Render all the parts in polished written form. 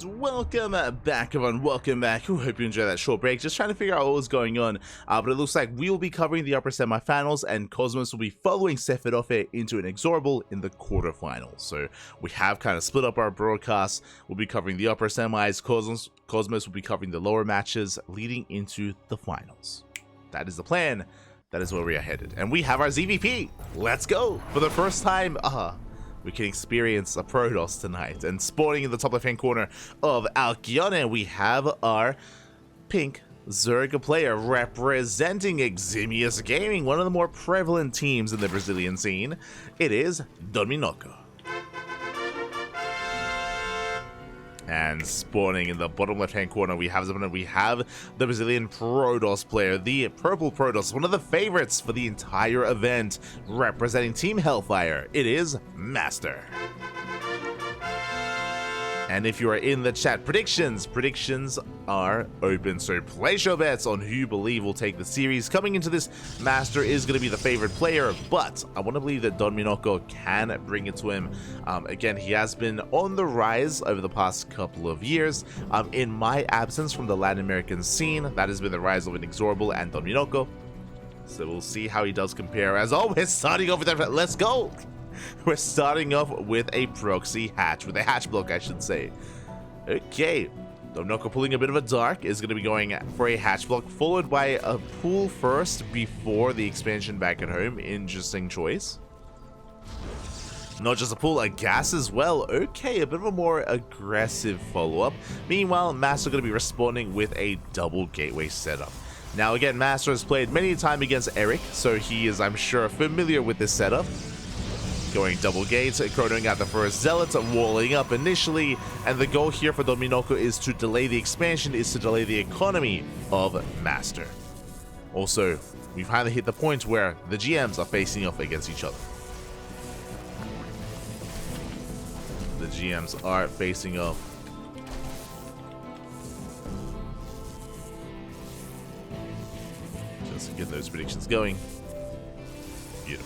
And welcome back, everyone. Welcome back. Hope you enjoyed that short break. Just trying to figure out what was going on. But it looks like we will be covering the upper semifinals, and Cosmos will be following Sephiroth into an Inexorable in the quarterfinals. So we have kind of split up our broadcasts. We'll be covering the upper semis. Cosmos will be covering the lower matches leading into the finals. That is the plan. That is where we are headed. And we have our ZVP. Let's go. For the first time, we can experience a Protoss tonight. And spawning in the top left-hand corner of Alcyone, we have our pink Zerg player representing Eximius Gaming, one of the more prevalent teams in the Brazilian scene. It is Dorminhoco. And spawning in the bottom left-hand corner, we have the Brazilian Protoss player, the purple Protoss, one of the favorites for the entire event, representing Team Hellfire. It is MasTeR. And if you are in the chat, predictions are open. So place your bets on who you believe will take the series. Coming into this, MasTeR is going to be the favorite player, but I want to believe that Dorminhoco can bring it to him. Again, he has been on the rise over the past couple of years. In my absence from the Latin American scene, that has been the rise of Inexorable and Dorminhoco. So we'll see how he does compare. As always, starting off with that. Let's go! We're starting off with a proxy hatch, with a hatch block, I should say. Okay, Dorminhoco pulling a bit of a dark, is going to be going for a hatch block, followed by a pool first before the expansion back at home. Interesting choice. Not just a pool, a gas as well. Okay, a bit of a more aggressive follow-up. Meanwhile, MasTeR going to be responding with a double gateway setup. Now again, MasTeR has played many a time against Eric, so he is, I'm sure, familiar with this setup. Going double gates, chronoing out the first zealots, walling up initially, and the goal here for Dorminhoco is to delay the expansion, is to delay the economy of MasTeR. Also, we've finally hit the point where the GMs are facing off against each other. The GMs are facing off. Just to get those predictions going. Beautiful.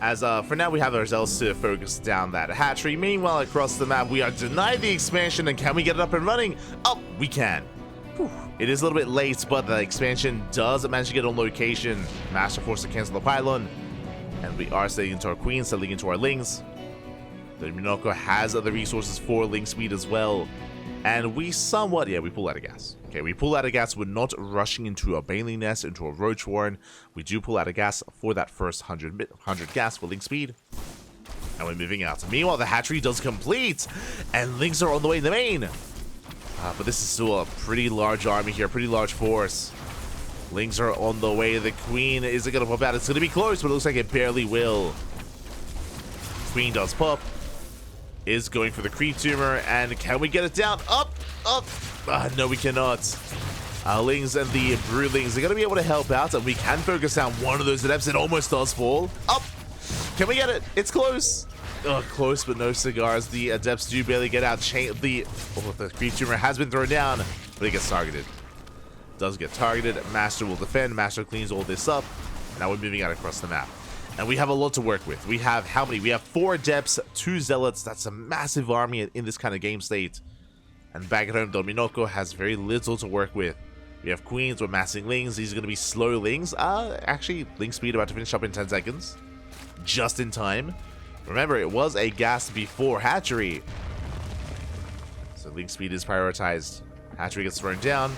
As for now, we have ourselves to focus down that hatchery. Meanwhile, across the map, we are denied the expansion, and can we get it up and running? Oh, we can. Whew. It is a little bit late, but the expansion does manage to get on location. MasTeR forced to cancel the pylon, and we are settling into our queens, settling into our lings. Dorminhoco has the resources for ling speed as well, and we somewhat, we pull out of gas. Okay, we pull out of gas. We're not rushing into a Baneling Nest, into a Roach Warren. We do pull out of gas for that first 100 gas for ling speed. And we're moving out. Meanwhile, the hatchery does complete, and lings are on the way in the main. But this is still a pretty large army here, pretty large force. Lings are on the way. The queen isn't going to pop out. It's going to be close, but it looks like it barely will. Queen does pop. Is going for the creep tumor, and can we get it down? Up! No, we cannot. Lings and the broodlings are going to be able to help out, and we can focus down one of those adepts. It almost does fall. Up! Can we get it? It's close. Close, but no cigars. The adepts do barely get out. The creep tumor has been thrown down, but it gets targeted. Does get targeted. MasTeR will defend. MasTeR cleans all this up. Now we're moving out across the map. And we have a lot to work with. We have how many? We have 4 adepts, 2 zealots. That's a massive army in this kind of game state. And back at home, Dorminhoco has very little to work with. We have queens, we're massing lings. These are going to be slow lings. Actually, ling speed about to finish up in 10 seconds. Just in time. Remember, it was a gas before hatchery. So ling speed is prioritized. Hatchery gets thrown down.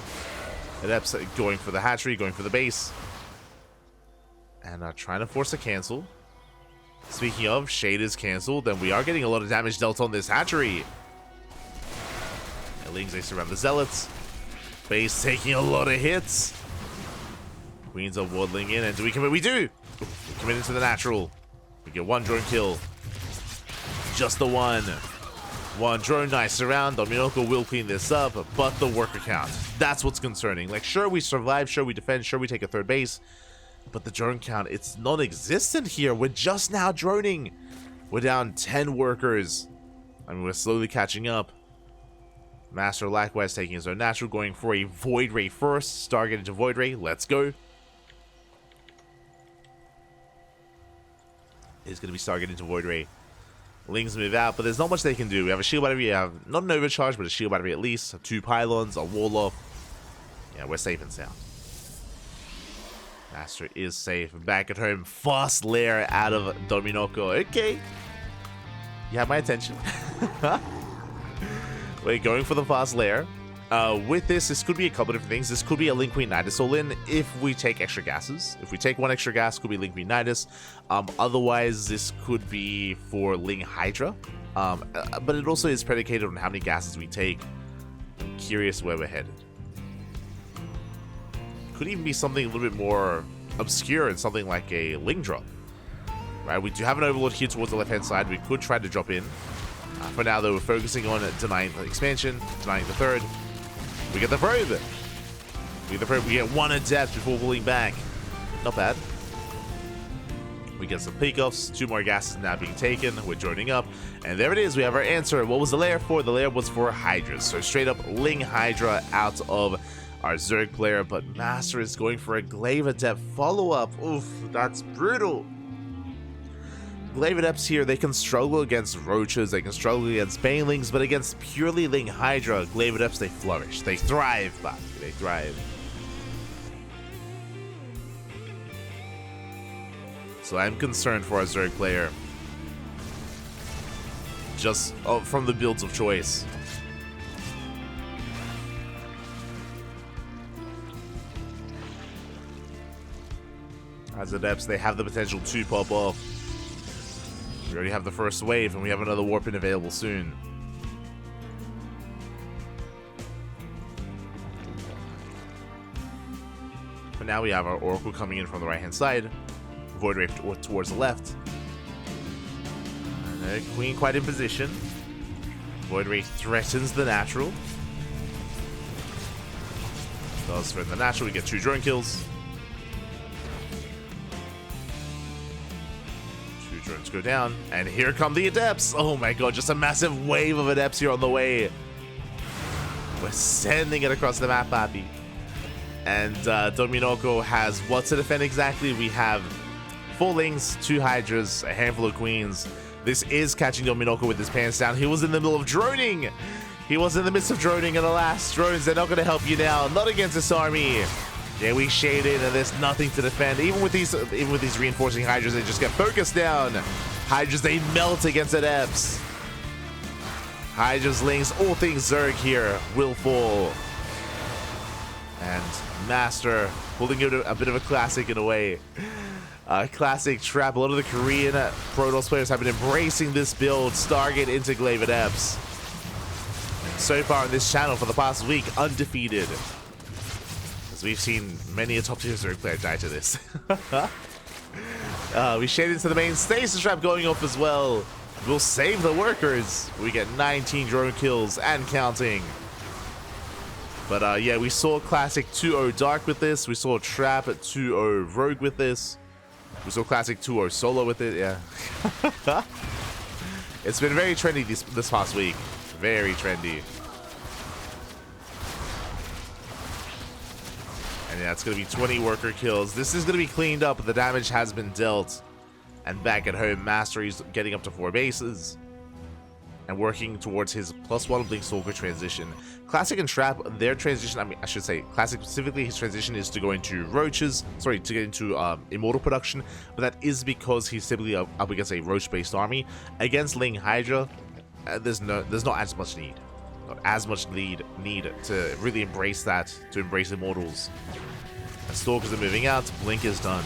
Adepts going for the hatchery, going for the base. And trying to force a cancel. Speaking of, Shade is canceled, then we are getting a lot of damage dealt on this hatchery. And lings, they surround the zealots. Base taking a lot of hits. Queens are waddling in, and do we commit? We do! We commit into the natural. We get 1 drone kill. Just the one. 1 drone, nice around. Dorminhoco will clean this up, but the worker count. That's what's concerning. Like, sure, we survive, sure, we defend, sure, we take a 3rd base. But the drone count, it's non-existent here. We're just now droning. We're down 10 workers. I mean, we're slowly catching up. MasTeR likewise taking his own natural, going for a Void Ray first. Stargate into Void Ray. Let's go. It's going to be Stargate into Void Ray. Lings move out, but there's not much they can do. We have a shield battery, we have not an overcharge, but a shield battery at least, 2 pylons, a warlock. Yeah, we're safe and sound. MasTeR is safe. Back at home, fast lair out of Dorminhoco. Okay. You have my attention. We're going for the fast lair. With this could be a couple of different things. This could be a Link Queen Nidus all-in if we take extra gases. If we take 1 extra gas, could be Link Queen Nidus. Otherwise, this could be for Ling Hydra. But it also is predicated on how many gases we take. I'm curious where we're headed. Could even be something a little bit more obscure and something like a Ling drop. Right, we do have an Overlord here towards the left-hand side. We could try to drop in. For now, though, we're focusing on denying the expansion, denying the third. We get the probe. We get 1 adept before pulling back. Not bad. We get some peak-offs. 2 more gases now being taken. We're joining up. And there it is. We have our answer. What was the layer for? The layer was for Hydras. So straight up Ling Hydra out of our Zerg player. But MasTeR is going for a Glaive Adept follow-up. Oof, that's brutal. Glaive Adepts here, they can struggle against Roaches, they can struggle against Banelings, but against purely Ling Hydra, Glaive Adepts, they flourish. They thrive, Bobby. They thrive. So I'm concerned for our Zerg player. Just from the builds of choice. As Adepts, they have the potential to pop off. We already have the first wave, and we have another Warpin available soon. But now we have our Oracle coming in from the right-hand side. Void Ray towards the left. And the Queen quite in position. Void Ray threatens the natural. Does threaten the natural. We get 2 drone kills. Drones go down, and here come the Adepts. Oh my god, just a massive wave of Adepts here on the way. We're sending it across the map, Papi. And Dorminhoco has what to defend exactly. We have 4 Lings, 2 Hydras, a handful of Queens. This is catching Dorminhoco with his pants down. He was in the middle of droning. He was in the midst of droning, and alas, drones, they're not going to help you now. Not against this army. Yeah, we shade in, and there's nothing to defend. Even with these reinforcing Hydras, they just get focused down. Hydras, they melt against Adepts. Hydras, Lings, all things Zerg here will fall. And MasTeR pulling out a bit of a classic in a way. Classic trap. A lot of the Korean Protoss players have been embracing this build. Stargate into Glaive Adepts. So far on this channel for the past week, undefeated. We've seen many a top tier Zerg player die to this. We shade into the main stasis trap going off as well. We'll save the workers. We get 19 drone kills and counting. But yeah, we saw classic 2-0 Dark with this. We saw Trap at 2-0 Rogue with this. We saw classic 2-0 Solo with it. Yeah. It's been very trendy this past week. Very trendy. And yeah, it's going to be 20 worker kills. This is going to be cleaned up. The damage has been dealt. And back at home, MasTeR is getting up to 4 bases. And working towards his +1 Blink Stalker transition. Classic and Trap, their transition, I should say, Classic specifically, his transition is to go into Roaches. Sorry, to get into Immortal production. But that is because he's typically up against a Roach-based army. Against Ling Hydra, there's not as much need. Not as much need to really embrace that, to embrace Immortals. And Stalkers are moving out, Blink is done.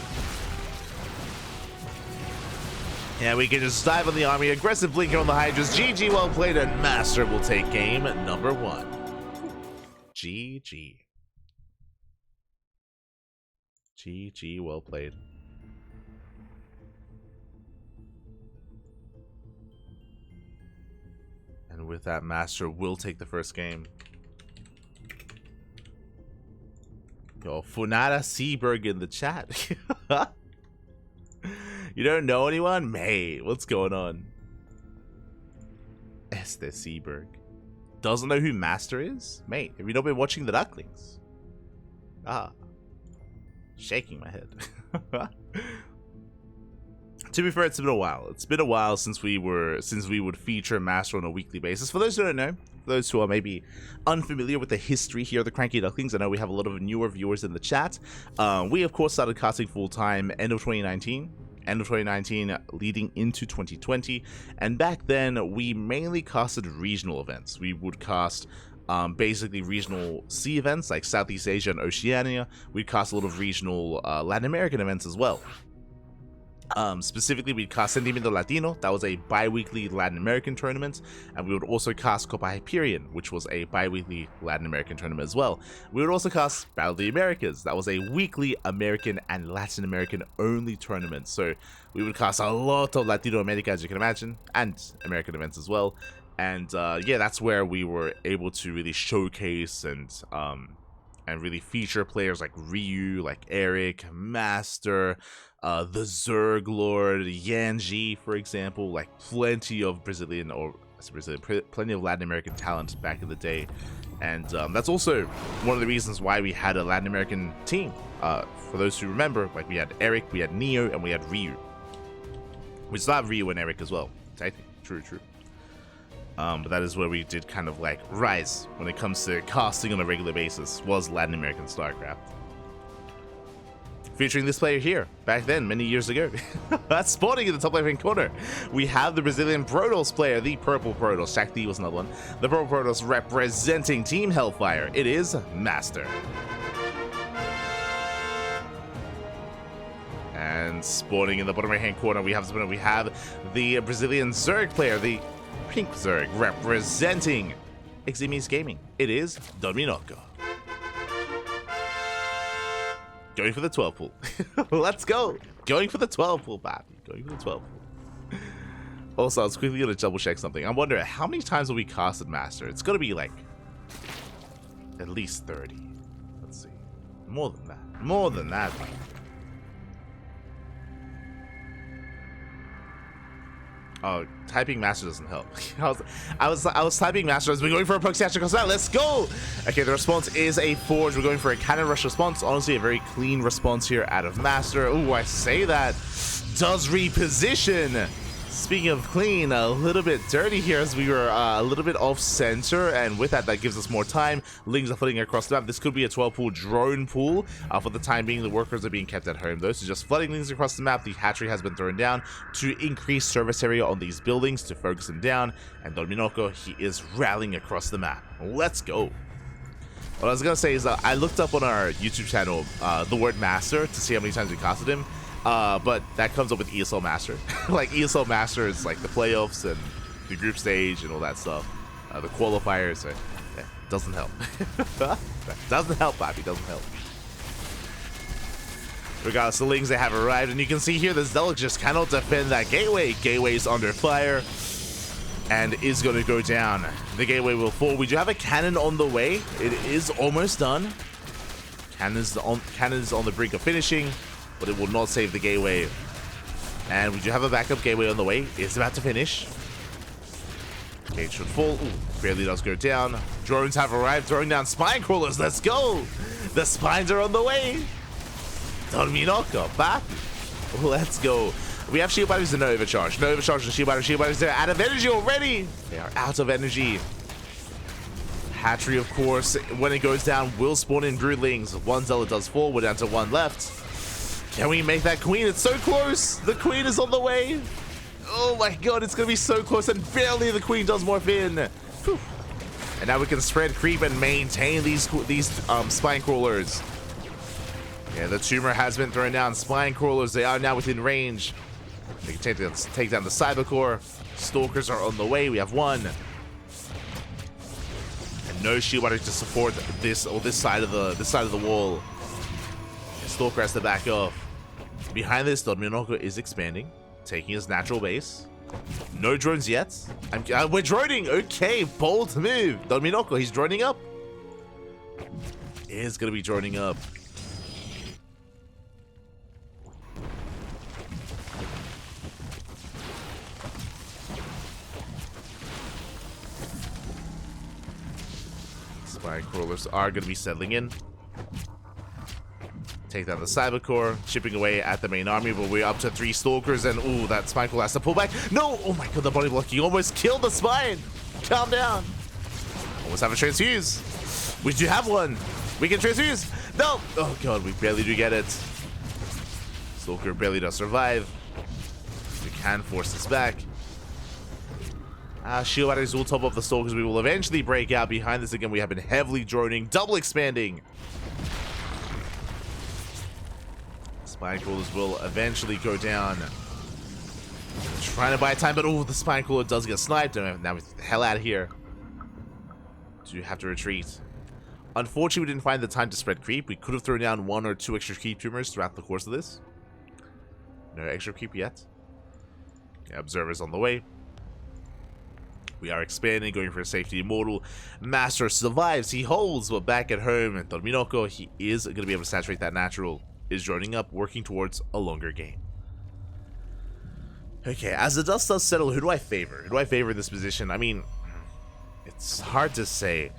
And we can just dive on the army, aggressive Blinker on the Hydras, GG well played, and MasTeR will take game number 1. GG. GG well played. And with that, MasTeR will take the first game. Yo, Funada Seaberg in the chat. You don't know anyone? Mate, what's going on? Esther Seaberg. Doesn't know who MasTeR is? Mate, have you not been watching the Ducklings? Ah. Shaking my head. To be fair, it's been a while. It's been a while since we would feature MasTeR on a weekly basis. For those who don't know, for those who are maybe unfamiliar with the history here of the CranKy Ducklings, I know we have a lot of newer viewers in the chat. We of course started casting full time end of 2019. End of 2019 leading into 2020, and back then we mainly casted regional events. We would cast basically regional sea events like Southeast Asia and Oceania. We'd cast a lot of regional Latin American events as well. Specifically, we'd cast Sentimiento Latino, that was a bi-weekly Latin American tournament, and we would also cast Copa Hyperion, which was a bi-weekly Latin American tournament as well. We would also cast Battle of the Americas, that was a weekly American and Latin American only tournament. So we would cast a lot of Latino America, as you can imagine, and American events as well. And yeah, that's where we were able to really showcase and really feature players like Ryu, like Eric, MasTeR, the Zerg Lord, Yanji, for example, like plenty of plenty of Latin American talent back in the day. And that's also one of the reasons why we had a Latin American team. For those who remember, like we had Eric, we had Neo, and we had Ryu. We still have Ryu and Eric as well. I think, true. But that is where we did kind of like rise when it comes to casting on a regular basis, was Latin American StarCraft. Featuring this player here, back then, many years ago. That's spawning in the top left-hand corner. We have the Brazilian Protoss player, the purple Protoss. Shakti was another one. The purple Protoss representing Team Hellfire. It is MasTeR. And spawning in the bottom right-hand corner, we have the Brazilian Zerg player, the pink Zerg, representing Eximi's Gaming. It is Dorminhoco. Going for the 12 pool. Let's go. Going for the 12 pool, baby. Going for the 12 pool. Also, I was quickly going to double check something. I'm wondering how many times have we casted MasTeR? It's going to be like at least 30. Let's see. More than that. More than that. Oh, typing MasTeR doesn't help. I was typing MasTeR. We're going for a proxy action cost out. Let's go. Okay, the response is a forge. We're going for a cannon rush response. Honestly, a very clean response here out of MasTeR. Oh, I say that. Does reposition. Speaking of clean, a little bit dirty here as we were a little bit off center, and with that gives us more time. Lings are flooding across the map. This could be a 12 pool drone pool. For the time being, the workers are being kept at home though, so just flooding Lings across the map. The hatchery has been thrown down to increase service area on these buildings to focus them down, and Dorminhoco, he is rallying across the map. Let's go. What I was gonna say is I looked up on our YouTube channel the word MasTeR to see how many times we casted him. But that comes up with ESL MasTeR. Like ESL MasTeR is like the playoffs and the group stage and all that stuff. The qualifiers, so yeah, doesn't help. Doesn't help, Bobby, doesn't help. Regardless, the Lings, they have arrived, and you can see here the Zealot just cannot defend that gateway. Gateway's under fire and is going to go down. The gateway will fall. We do have a cannon on the way. It is almost done. Cannon's on the brink of finishing, but it will not save the gateway. And we do have a backup gateway on the way. It's about to finish. Gate should fall. Ooh, barely does go down. Drones have arrived, throwing down spine crawlers. Let's go. The spines are on the way. Dorminhoco back. Let's go. We have shield batteries and no overcharge. No overcharge and shield batteries. Shield batteries, they're out of energy already. They are out of energy. Hatchery, of course, when it goes down, will spawn in broodlings. One Zealot does fall. We're down to one left. Can we make that queen? It's so close. The queen is on the way. Oh my god, it's going to be so close, and barely the queen does morph in. Whew. And now we can spread creep and maintain these spine crawlers. Yeah, the tumor has been thrown down. Spine crawlers, they are now within range. They can take down the cyber core. Stalkers are on the way. We have one. And no shield battery to support this side of the wall. Stalker has to back off. Behind this, Dorminhoco is expanding, taking his natural base. No drones yet. We're droning. Okay, bold move. Dorminhoco, he's droning up. Is gonna be droning up. Spine crawlers are gonna be settling in. Take down the Cyber Core, chipping away at the main army, but we're up to 3 Stalkers, and ooh, that Spine Core has to pull back. No! Oh my god, the body blocking almost killed the Spine! Calm down! Almost have a transfuse. We do have one. We can transfuse. No! Oh god, we barely do get it. Stalker barely does survive. We can force this back. Shield batteries will top up the Stalkers. We will eventually break out. Behind this again, we have been heavily droning, double expanding. Spine Crawlers will eventually go down. Trying to buy time, but oh, the Spine Crawler does get sniped. And now we're the hell out of here. Do have to retreat. Unfortunately, we didn't find the time to spread creep. We could have thrown down 1 or 2 extra creep tumors throughout the course of this. No extra creep yet. Yeah, observers on the way. We are expanding, going for a safety immortal. MasTeR survives. He holds, but back at home, and Dorminhoco, he is going to be able to saturate that natural. Is joining up, working towards a longer game. Okay, as the dust does settle, who do I favor? Who do I favor in this position? I mean, it's hard to say.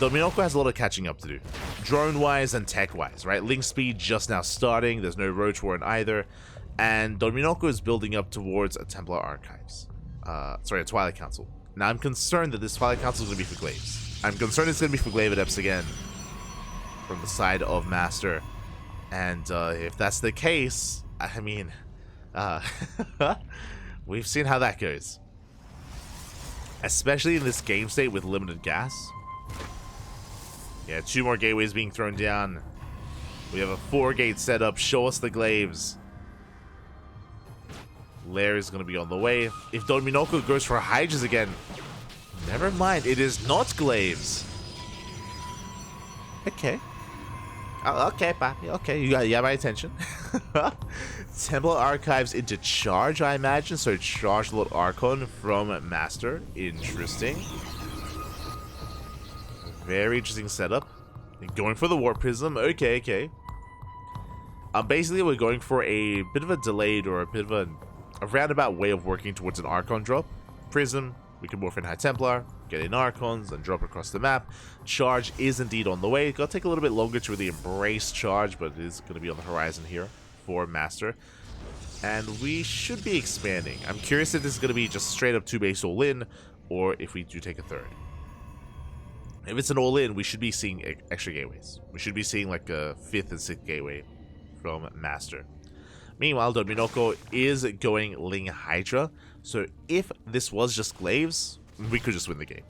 Dorminhoco has a lot of catching up to do. Drone-wise and tech-wise, right? Link speed just now starting. There's no Roach War in either. And Dorminhoco is building up towards a Templar Archives. Sorry, a Twilight Council. Now, I'm concerned that this Twilight Council is going to be for Glaives. I'm concerned it's going to be for Glaive Adepts again. From the side of MasTeR. And if that's the case, I mean, we've seen how that goes. Especially in this game state with limited gas. Yeah, 2 more gateways being thrown down. We have a 4-gate setup. Show us the Glaives. Lair is going to be on the way. If Dorminhoco goes for Hydras again, never mind. It is not Glaives. Okay. Oh, okay, Papi. Okay, you got my attention. Templar Archives into charge, I imagine. So Charge Lord Archon from MasTeR. Interesting. Very interesting setup. Going for the Warp Prism. Okay, okay. Basically, we're going for a bit of a delayed or a bit of a roundabout way of working towards an Archon drop. Prism. We can morph in High Templar, get in Archons, and drop across the map. Charge is indeed on the way. It's going to take a little bit longer to really embrace Charge, but it is going to be on the horizon here for MasTeR. And we should be expanding. I'm curious if this is going to be just straight up 2-base all-in, or if we do take a 3rd. If it's an all-in, we should be seeing extra gateways. We should be seeing like a 5th and 6th gateway from MasTeR. Meanwhile, Dorminhoco is going Ling Hydra. So if this was just Glaives, we could just win the game.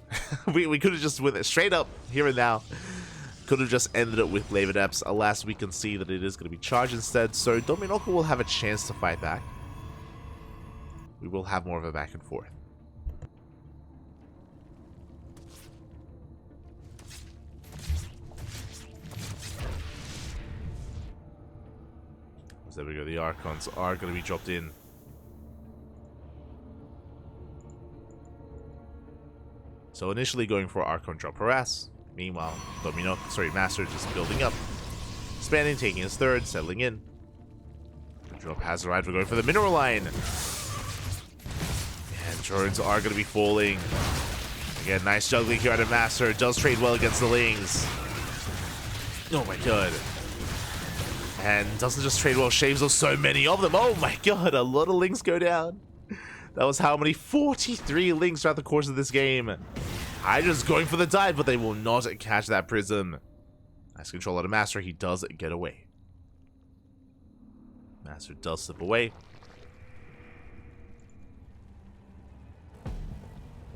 we could have just won it straight up, here and now. Could have just ended it with Glaive Adepts. Alas, we can see that it is going to be Charge instead. So Dorminhoco will have a chance to fight back. We will have more of a back and forth. There we go, the Archons are going to be dropped in. So initially going for Archon drop harass. Meanwhile, MasTeR just building up. Expanding, taking his 3rd, settling in. The drop has arrived, we're going for the mineral line. And drones are going to be falling. Again, nice juggling here out of MasTeR. Does trade well against the Lings. Oh my god. And doesn't just trade well, shaves off so many of them. Oh my god, a lot of Lings go down. That was how many? 43 Lings throughout the course of this game. Hydra's going for the dive, but they will not catch that Prism. Nice control out of MasTeR, he does get away. MasTeR does slip away.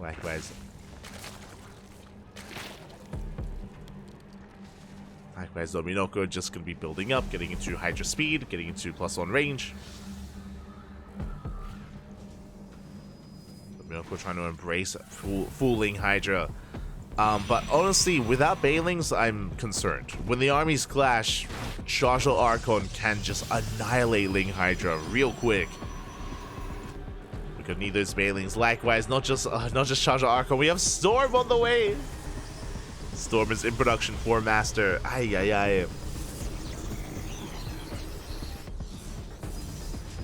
Likewise, Dorminhoco just going to be building up, getting into Hydra speed, getting into +1 range. Dorminhoco trying to embrace fooling Hydra. But honestly, without Bailings, I'm concerned. When the armies clash, Charge Lord Archon can just annihilate Ling Hydra real quick. We could need those Bailings. Likewise, not just Charge Lord Archon, we have Storm on the way. Storm is in production for MasTeR. Ay, ay, ay.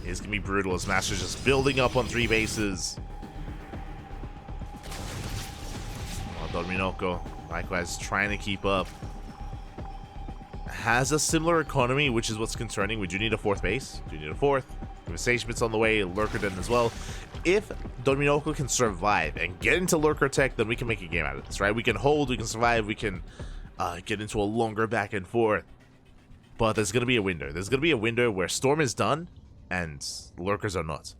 It's gonna be brutal as MasTeR's just building up on 3 bases. While Dorminhoco, likewise, trying to keep up. has a similar economy, which is what's concerning. We do need a fourth base. We do need a fourth. We have a Sage Smith's on the way, Lurker Den as well. If Dorminhoco can survive and get into Lurker Tech, then we can make a game out of this, right? We can hold, we can survive, we can get into a longer back and forth. But there's going to be a window. There's going to be a window where Storm is done and Lurkers are not.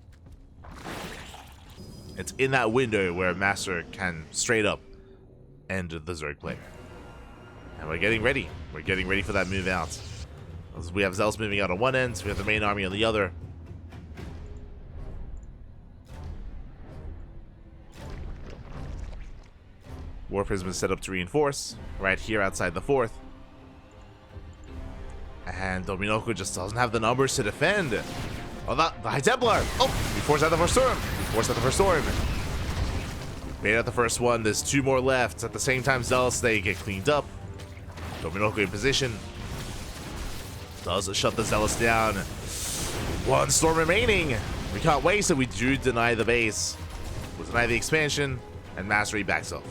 It's in that window where MasTeR can straight up end the Zerg player. And we're getting ready. We're getting ready for that move out. We have Zealous moving out on one end. We have the main army on the other. War Prism is set up to reinforce right here outside the fourth. And Dorminhoco just doesn't have the numbers to defend. Oh, the High Templar! Oh, we forced out the first storm. We forced out the first storm. Made out the first one. There's two more left. At the same time, Zealous, they get cleaned up. Dorminhoco in position. Does shut the Zealous down. One storm remaining. We can't waste it. We do deny the base. We deny the expansion. And MasTeR backs off.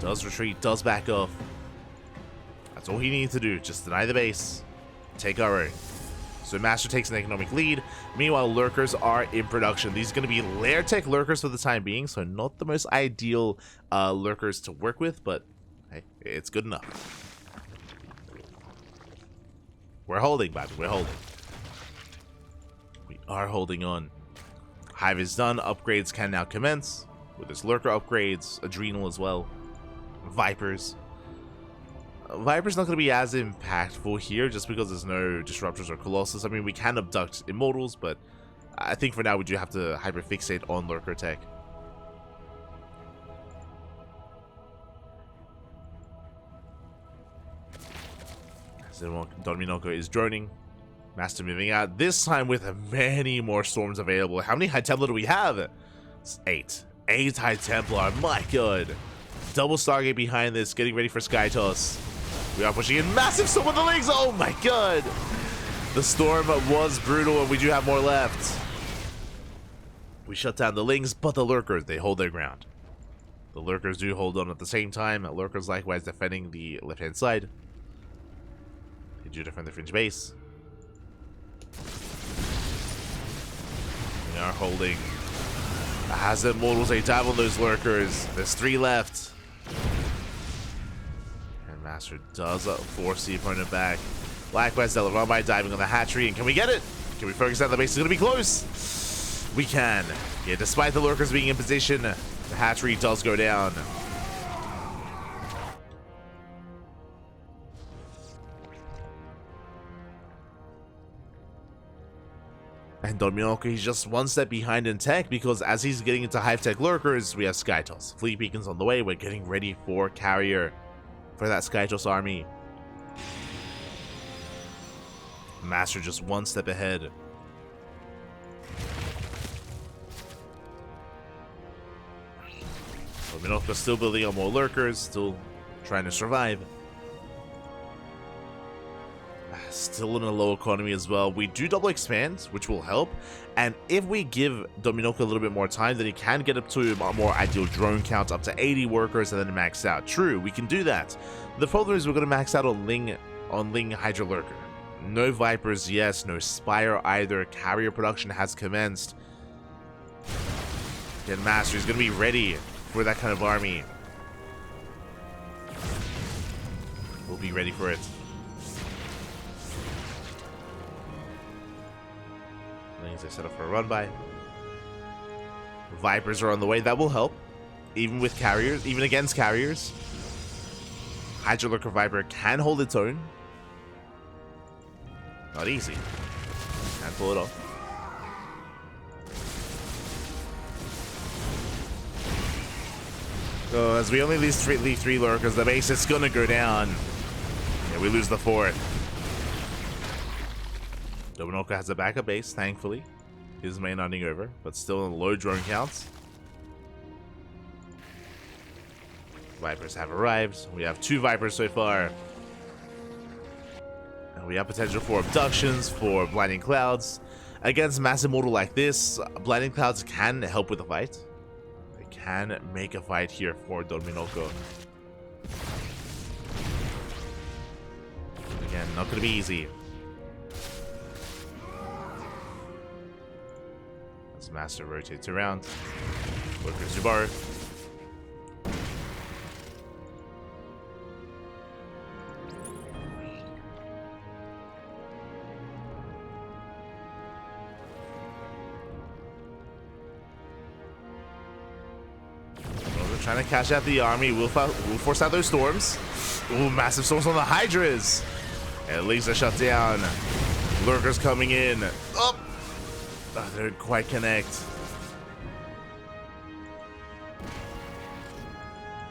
Does retreat. Does back off. That's all he needs to do. Just deny the base. Take our own. So MasTeR takes an economic lead. Meanwhile, Lurkers are in production. These are going to be Lair Tech Lurkers for the time being. So not the most ideal Lurkers to work with. But hey, it's good enough. We're holding, buddy. We're holding. We are holding on. Hive is done. Upgrades can now commence. With this Lurker upgrades. Adrenal as well. Vipers. Viper's not going to be as impactful here just because there's no Disruptors or Colossus. I mean, we can abduct Immortals, but I think for now we do have to hyperfixate on Lurker Tech. So Dorminhoco is droning. MasTeR moving out. This time with many more storms available. How many High Templar do we have? It's 8. 8 High Templar. My god. Double Stargate behind this. Getting ready for Sky Toss. We are pushing in massive storm with the Lings. Oh my god. The storm was brutal and we do have more left. We shut down the Lings, but the Lurkers, they hold their ground. The Lurkers do hold on at the same time. Lurkers likewise defending the left-hand side. They do defend the fringe base. We are holding. As Immortals, they dive on those Lurkers. There's 3 left. And MasTeR does force the opponent back. Likewise, they'll run by diving on the hatchery. And can we get it? Can we focus out? The base is going to be close. We can. Yeah, despite the Lurkers being in position, the hatchery does go down. And Dorminhoco, he's just one step behind in tech because as he's getting into Hive Tech Lurkers, we have Sky Toss. Fleet Beacons on the way. We're getting ready for Carrier for that Sky Toss army. MasTeR just one step ahead. Dorminhoco still building on more Lurkers, still trying to survive. Still in a low economy as well. We do double expand, which will help. And if we give Dorminhoco a little bit more time, then he can get up to a more ideal drone count, up to 80 workers, and then max out. True, we can do that. The problem is we're going to max out on Ling Hydra Lurker. No Vipers, yes. No Spire either. Carrier production has commenced. And MasTeR is going to be ready for that kind of army. We'll be ready for it. They set up for a run by. Vipers are on the way. That will help. Even with carriers. Even against carriers. Hydra Lurker Viper can hold its own. Not easy. Can't pull it off. So as we only leave three Lurkers, the base is gonna go down. Yeah, we lose the 4th. Dorminhoco has a backup base, thankfully. His main running over, but still in low drone counts. Vipers have arrived. We have 2 Vipers so far. And we have potential for abductions, for Blinding Clouds. Against Mass Immortal like this, Blinding Clouds can help with the fight. They can make a fight here for Dorminhoco. not gonna be easy. As MasTeR rotates around. Workers Zubaru. Trying to cash out the army. We'll force out those storms. Ooh, massive storms on the Hydras. At least a shutdown. Lurkers coming in. Oh, they didn't quite connect.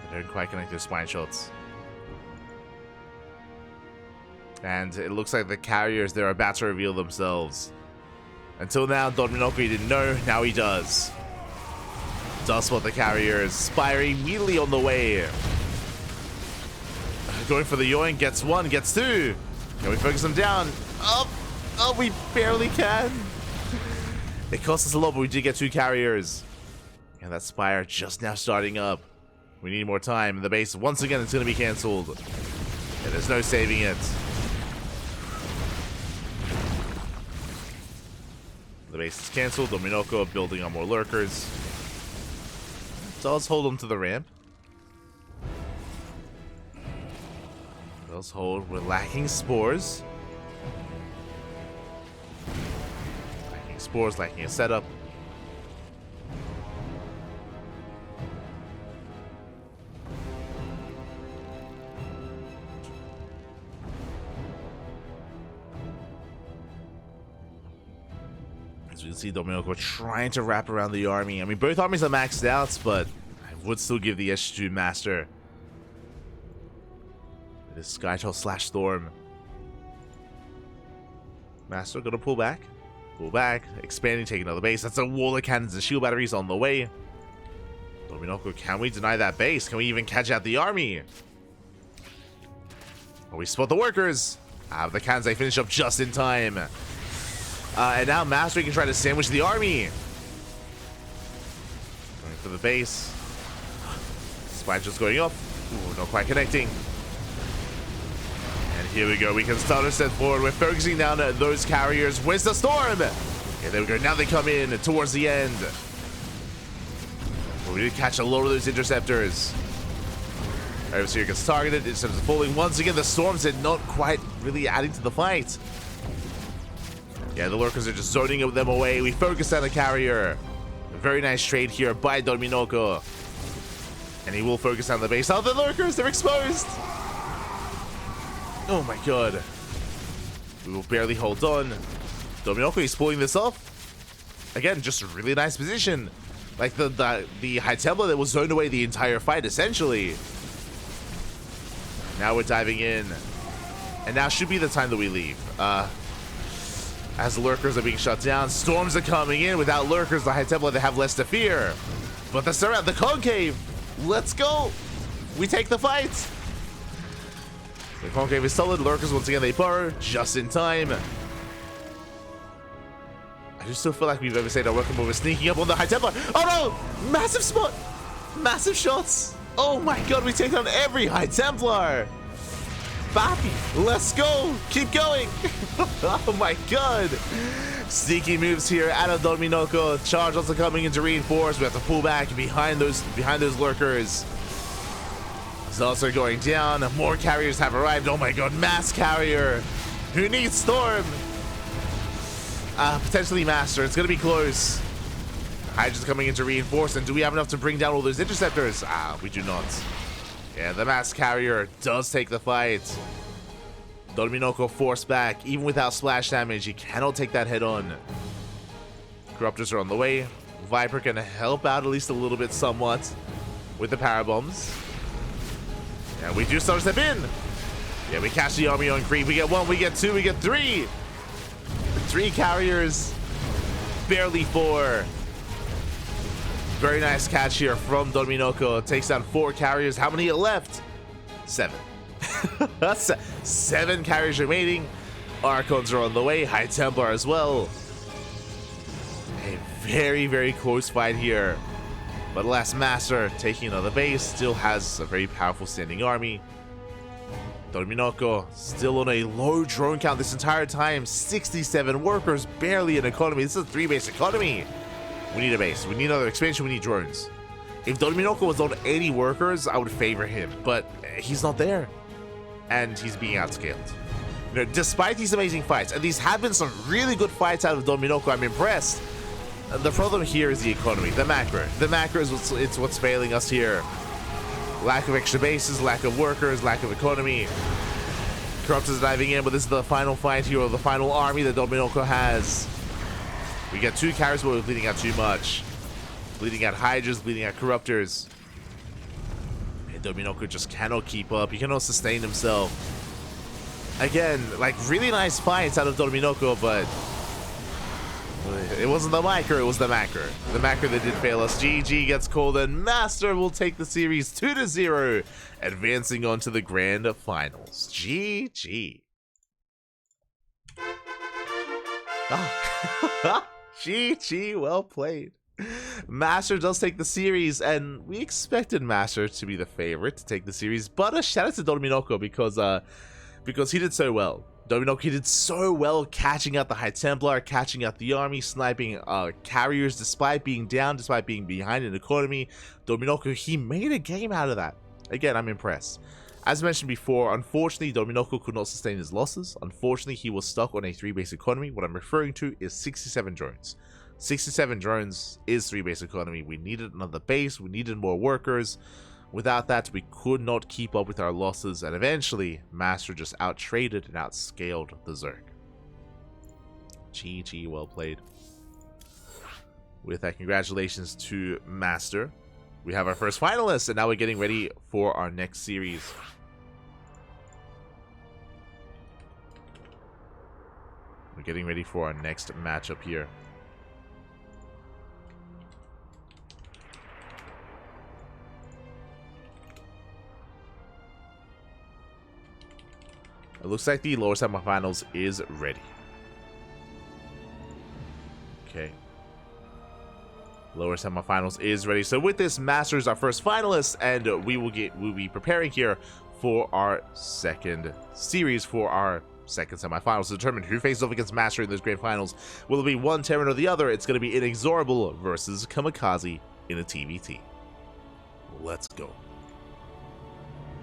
They didn't quite connect their spine shots. And it looks like the carriers, they're about to reveal themselves. Until now, Dorminhoco didn't know. Now he does. Does spot the carriers. Spire immediately on the way. Going for the yoink. Gets one, gets two. Can we focus them down? Oh, we barely can. It cost us a lot, but we did get two carriers. And that Spire just now starting up. We need more time. The base, once again, it's going to be cancelled. And there's no saving it. The base is cancelled. Dorminhoco building on more lurkers. Does hold them to the ramp. Does hold. We're lacking spores. Lacking spores, lacking a setup. As we can see, Dorminhoco trying to wrap around the army. I mean, both armies are maxed out, but I would still give the edge to MasTeR. It is Skytoll slash Storm. MasTeR gonna pull back. Pull back. Expanding, take another base. That's a wall of cannons and shield batteries on the way. Dorminhoco, can we deny that base? Can we even catch out the army? Oh, we spot the workers. The cannons, they finish up just in time. And now MasTeR can try to sandwich the army. Going for the base. Spine just going up. Ooh, not quite connecting. And here we go. We can start a set forward. We're focusing down at those carriers. Where's the storm? Okay, there we go. Now they come in towards the end. Well, we did catch a lot of those interceptors. Overseer gets targeted. Instead of falling once again, the storms are not quite really adding to the fight. Yeah, the lurkers are just zoning them away. We focus on the carrier. A very nice trade here by Dorminhoco. And he will focus on the base. Oh, the lurkers, they're exposed. Oh my god. We will barely hold on. Dorminhoco is pulling this off. Again, just a really nice position. Like the High Templar that was zoned away the entire fight, essentially. Now we're diving in. And now should be the time that we leave. As the lurkers are being shut down, storms are coming in. Without lurkers, the High Templar, they have less to fear. But the surround, the concave. Let's go. We take the fight. The concave is solid. Lurkers, once again, they burrow just in time. I just still feel like we've overstayed our welcome, but we're sneaking up on the High Templar. Oh no! Massive spot! Massive shots! Oh my god, we take on every High Templar! Bappy, let's go! Keep going! Oh my god! Sneaky moves here out of Dorminhoco. Charge also coming in to reinforce. We have to pull back behind those lurkers. It's also going down. More carriers have arrived. Oh my god, mass carrier! Who needs Storm? Potentially MasTeR. It's gonna be close. Hydra's coming in to reinforce, and do we have enough to bring down all those interceptors? We do not. Yeah, the mass carrier does take the fight. Dorminhoco forced back. Even without splash damage, he cannot take that head on. Corruptors are on the way. Viper can help out at least a little bit somewhat with the power bombs. And we do start to step in. Yeah, we catch the army on creep. We get one, we get two, we get three. 3 carriers. Barely 4. Very nice catch here from Dorminhoco. Takes down 4 carriers. How many are left? 7. 7 carriers remaining. Archons are on the way. High Templar as well. A very, very close fight here. But alas, MasTeR taking another base. Still has a very powerful standing army. Dorminhoco still on a low drone count this entire time. 67 workers, barely an economy. This is a 3-base economy. We need a base. We need another expansion. We need drones. If Dorminhoco was on 80 workers, I would favor him, but he's not there. And he's being outscaled. You know, despite these amazing fights, and these have been some really good fights out of Dorminhoco, I'm impressed. The problem here is the economy, the macro. The macro is what's failing us here. Lack of extra bases, lack of workers, lack of economy. Corrupt is diving in, but this is the final fight here, or the final army that Dorminhoco has. We get 2 carries, but we're bleeding out too much. Bleeding out Hydras, bleeding out Corruptors. And Dorminhoco just cannot keep up. He cannot sustain himself. Again, like, really nice fights out of Dorminhoco, but it wasn't the micro, it was the macro. The macro that did fail us. GG gets called, and MasTeR will take the series 2-0, advancing on to the grand finals. GG. Ah. GG, well played. MasTeR does take the series, and we expected MasTeR to be the favorite to take the series, but a shout out to Dorminhoco because he did so well. Dorminhoco, he did so well catching out the High Templar, catching out the army, sniping carriers despite being down, despite being behind in economy. Dorminhoco, he made a game out of that. Again, I'm impressed. As mentioned before, unfortunately, Dorminhoco could not sustain his losses. Unfortunately, he was stuck on a 3-base economy. What I'm referring to is 67 drones. 67 drones is 3-base economy. We needed another base. We needed more workers. Without that, we could not keep up with our losses, and eventually, MasTeR just out-traded and outscaled the Zerg. GG, well played. With that, congratulations to MasTeR. We have our first finalist, and now we're getting ready for our next series. We're getting ready for our next matchup here. It looks like the lower semifinals is ready. Okay. Lower semifinals is ready. So with this, MasTeR is our first finalist, and we'll be preparing here for our second series, for our second semifinals to determine who faces off against MasTeR in those grand finals. Will it be one Terran or the other? It's going to be Inexorable versus Kamikaze in a TVT. Let's go.